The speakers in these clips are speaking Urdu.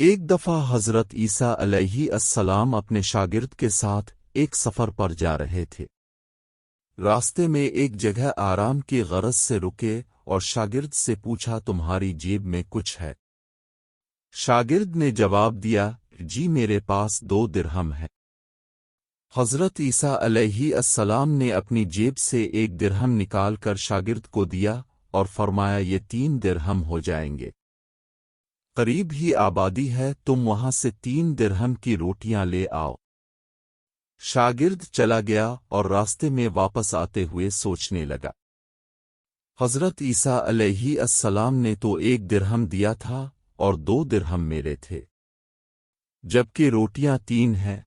ایک دفعہ حضرت عیسیٰ علیہ السلام اپنے شاگرد کے ساتھ ایک سفر پر جا رہے تھے۔ راستے میں ایک جگہ آرام کی غرض سے رکے اور شاگرد سے پوچھا، تمہاری جیب میں کچھ ہے؟ شاگرد نے جواب دیا، جی میرے پاس 2 درہم ہے۔ حضرت عیسیٰ علیہ السلام نے اپنی جیب سے 1 درہم نکال کر شاگرد کو دیا اور فرمایا، یہ 3 درہم ہو جائیں گے۔ قریب ہی آبادی ہے، تم وہاں سے 3 درہم کی روٹیاں لے آؤ۔ شاگرد چلا گیا اور راستے میں واپس آتے ہوئے سوچنے لگا، حضرت عیسیٰ علیہ السلام نے تو 1 درہم دیا تھا اور 2 درہم میرے تھے، جبکہ روٹیاں 3 ہیں۔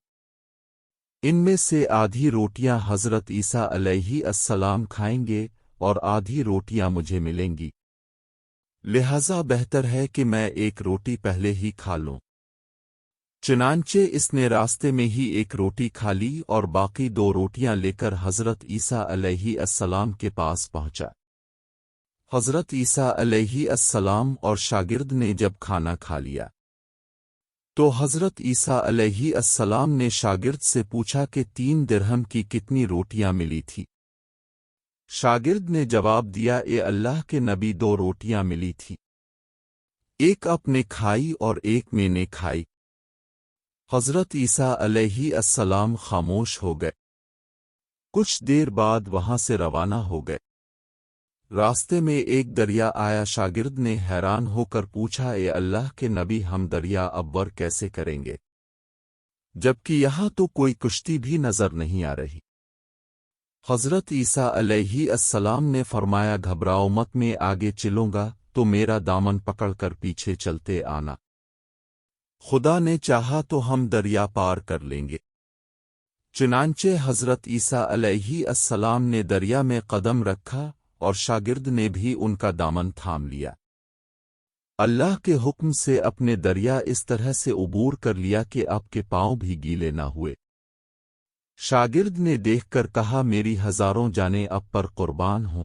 ان میں سے آدھی روٹیاں حضرت عیسیٰ علیہ السلام کھائیں گے اور آدھی روٹیاں مجھے ملیں گی، لہذا بہتر ہے کہ میں 1 روٹی پہلے ہی کھا لوں۔ چنانچہ اس نے راستے میں ہی 1 روٹی کھا لی اور باقی 2 روٹیاں لے کر حضرت عیسیٰ علیہ السلام کے پاس پہنچا۔ حضرت عیسیٰ علیہ السلام اور شاگرد نے جب کھانا کھا لیا تو حضرت عیسیٰ علیہ السلام نے شاگرد سے پوچھا کہ 3 درہم کی کتنی روٹیاں ملی تھی؟ شاگرد نے جواب دیا، اے اللہ کے نبی، 2 روٹیاں ملی تھی، ایک آپ نے کھائی اور ایک میں نے کھائی۔ حضرت عیسیٰ علیہ السلام خاموش ہو گئے۔ کچھ دیر بعد وہاں سے روانہ ہو گئے۔ راستے میں ایک دریا آیا۔ شاگرد نے حیران ہو کر پوچھا، اے اللہ کے نبی، ہم دریا عبور کیسے کریں گے، جبکہ یہاں تو کوئی کشتی بھی نظر نہیں آ رہی؟ حضرت عیسیٰ علیہ السلام نے فرمایا، گھبراؤ مت، میں آگے چلوں گا تو میرا دامن پکڑ کر پیچھے چلتے آنا، خدا نے چاہا تو ہم دریا پار کر لیں گے۔ چنانچہ حضرت عیسیٰ علیہ السلام نے دریا میں قدم رکھا اور شاگرد نے بھی ان کا دامن تھام لیا۔ اللہ کے حکم سے اپنے دریا اس طرح سے عبور کر لیا کہ آپ کے پاؤں بھی گیلے نہ ہوئے۔ شاگرد نے دیکھ کر کہا، میری ہزاروں جانیں اب پر قربان ہوں،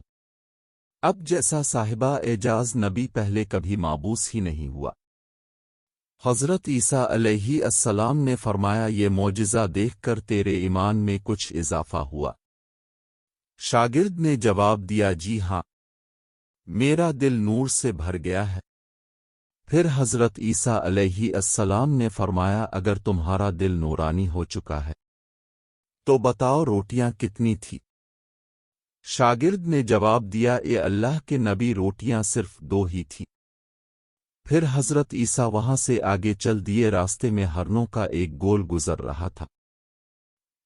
اب جیسا صاحبہ اعجاز نبی پہلے کبھی مابوس ہی نہیں ہوا۔ حضرت عیسیٰ علیہ السلام نے فرمایا، یہ معجزہ دیکھ کر تیرے ایمان میں کچھ اضافہ ہوا؟ شاگرد نے جواب دیا، جی ہاں، میرا دل نور سے بھر گیا ہے۔ پھر حضرت عیسیٰ علیہ السلام نے فرمایا، اگر تمہارا دل نورانی ہو چکا ہے تو بتاؤ روٹیاں کتنی تھی؟ شاگرد نے جواب دیا، اے اللہ کے نبی، روٹیاں صرف 2 ہی تھیں۔ پھر حضرت عیسیٰ وہاں سے آگے چل دیے۔ راستے میں ہرنوں کا ایک گول گزر رہا تھا۔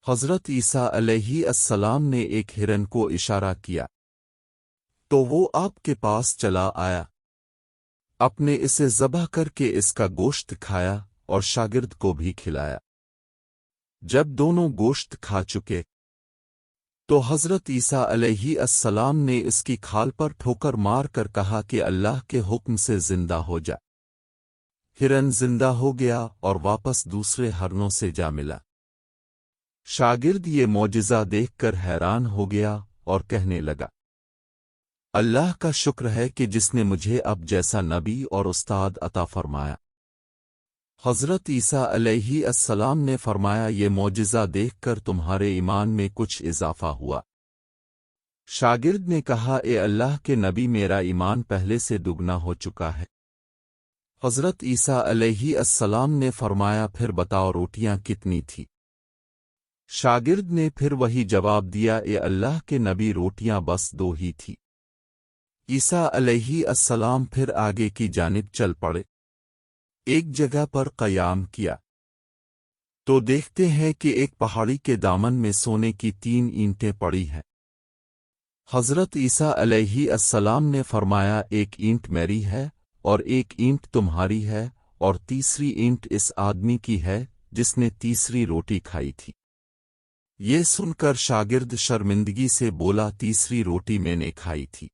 حضرت عیسیٰ علیہ السلام نے ایک ہرن کو اشارہ کیا تو وہ آپ کے پاس چلا آیا۔ آپ نے اسے ذبح کر کے اس کا گوشت کھایا اور شاگرد کو بھی کھلایا۔ جب دونوں گوشت کھا چکے تو حضرت عیسیٰ علیہ السلام نے اس کی کھال پر ٹھوکر مار کر کہا کہ اللہ کے حکم سے زندہ ہو جا۔ ہرن زندہ ہو گیا اور واپس دوسرے ہرنوں سے جا ملا۔ شاگرد یہ معجزہ دیکھ کر حیران ہو گیا اور کہنے لگا، اللہ کا شکر ہے کہ جس نے مجھے اب جیسا نبی اور استاد عطا فرمایا۔ حضرت عیسیٰ علیہ السلام نے فرمایا، یہ معجزہ دیکھ کر تمہارے ایمان میں کچھ اضافہ ہوا؟ شاگرد نے کہا، اے اللہ کے نبی، میرا ایمان پہلے سے دگنا ہو چکا ہے۔ حضرت عیسیٰ علیہ السلام نے فرمایا، پھر بتاؤ روٹیاں کتنی تھی؟ شاگرد نے پھر وہی جواب دیا، اے اللہ کے نبی، روٹیاں بس 2 ہی تھی۔ عیسیٰ علیہ السلام پھر آگے کی جانب چل پڑے۔ ایک جگہ پر قیام کیا تو دیکھتے ہیں کہ ایک پہاڑی کے دامن میں سونے کی 3 اینٹیں پڑی ہیں۔ حضرت عیسیٰ علیہ السلام نے فرمایا، 1 اینٹ میری ہے اور 1 اینٹ تمہاری ہے اور تیسری اینٹ اس آدمی کی ہے جس نے تیسری روٹی کھائی تھی۔ یہ سن کر شاگرد شرمندگی سے بولا، تیسری روٹی میں نے کھائی تھی۔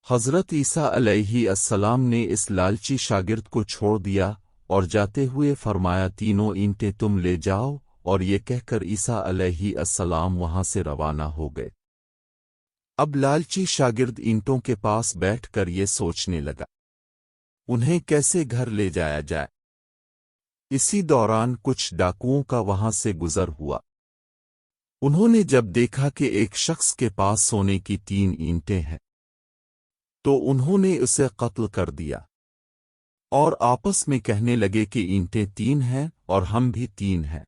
حضرت عیسیٰ علیہ السلام نے اس لالچی شاگرد کو چھوڑ دیا اور جاتے ہوئے فرمایا، 3 اینٹیں تم لے جاؤ، اور یہ کہہ کر عیسیٰ علیہ السلام وہاں سے روانہ ہو گئے۔ اب لالچی شاگرد اینٹوں کے پاس بیٹھ کر یہ سوچنے لگا، انہیں کیسے گھر لے جایا جائے۔ اسی دوران کچھ ڈاکوؤں کا وہاں سے گزر ہوا۔ انہوں نے جب دیکھا کہ ایک شخص کے پاس سونے کی 3 اینٹیں ہیں تو انہوں نے اسے قتل کر دیا اور آپس میں کہنے لگے کہ اینٹیں 3 ہیں اور ہم بھی 3 ہیں،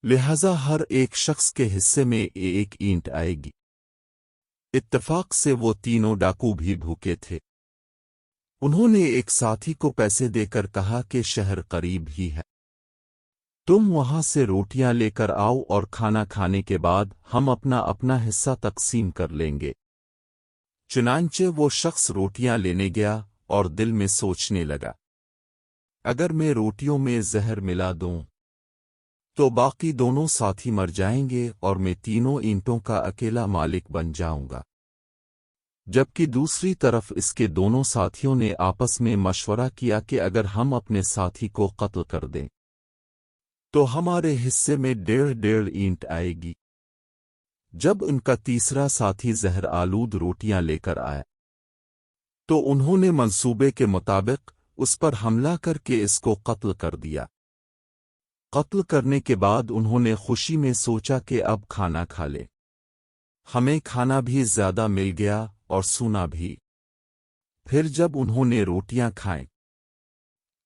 لہذا ہر ایک شخص کے حصے میں ایک اینٹ آئے گی۔ اتفاق سے وہ تینوں ڈاکو بھی بھوکے تھے۔ انہوں نے ایک ساتھی کو پیسے دے کر کہا کہ شہر قریب ہی ہے، تم وہاں سے روٹیاں لے کر آؤ اور کھانا کھانے کے بعد ہم اپنا اپنا حصہ تقسیم کر لیں گے۔ چنانچہ وہ شخص روٹیاں لینے گیا اور دل میں سوچنے لگا، اگر میں روٹیوں میں زہر ملا دوں تو باقی دونوں ساتھی مر جائیں گے اور میں تینوں اینٹوں کا اکیلا مالک بن جاؤں گا، جبکہ دوسری طرف اس کے دونوں ساتھیوں نے آپس میں مشورہ کیا کہ اگر ہم اپنے ساتھی کو قتل کر دیں تو ہمارے حصے میں 1.5 اینٹ آئے گی۔ جب ان کا تیسرا ساتھی زہر آلود روٹیاں لے کر آیا تو انہوں نے منصوبے کے مطابق اس پر حملہ کر کے اس کو قتل کر دیا۔ قتل کرنے کے بعد انہوں نے خوشی میں سوچا کہ اب کھانا کھا لے، ہمیں کھانا بھی زیادہ مل گیا اور سونا بھی۔ پھر جب انہوں نے روٹیاں کھائیں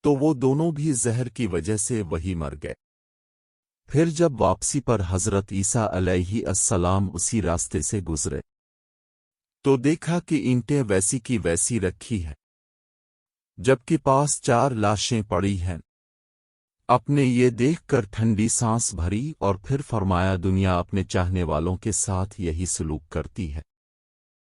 تو وہ دونوں بھی زہر کی وجہ سے وہی مر گئے۔ پھر جب واپسی پر حضرت عیسیٰ علیہ السلام اسی راستے سے گزرے تو دیکھا کہ اینٹیں ویسی کی ویسی رکھی ہیں، جبکہ پاس 4 لاشیں پڑی ہیں۔ اپنے یہ دیکھ کر ٹھنڈی سانس بھری اور پھر فرمایا، دنیا اپنے چاہنے والوں کے ساتھ یہی سلوک کرتی ہے۔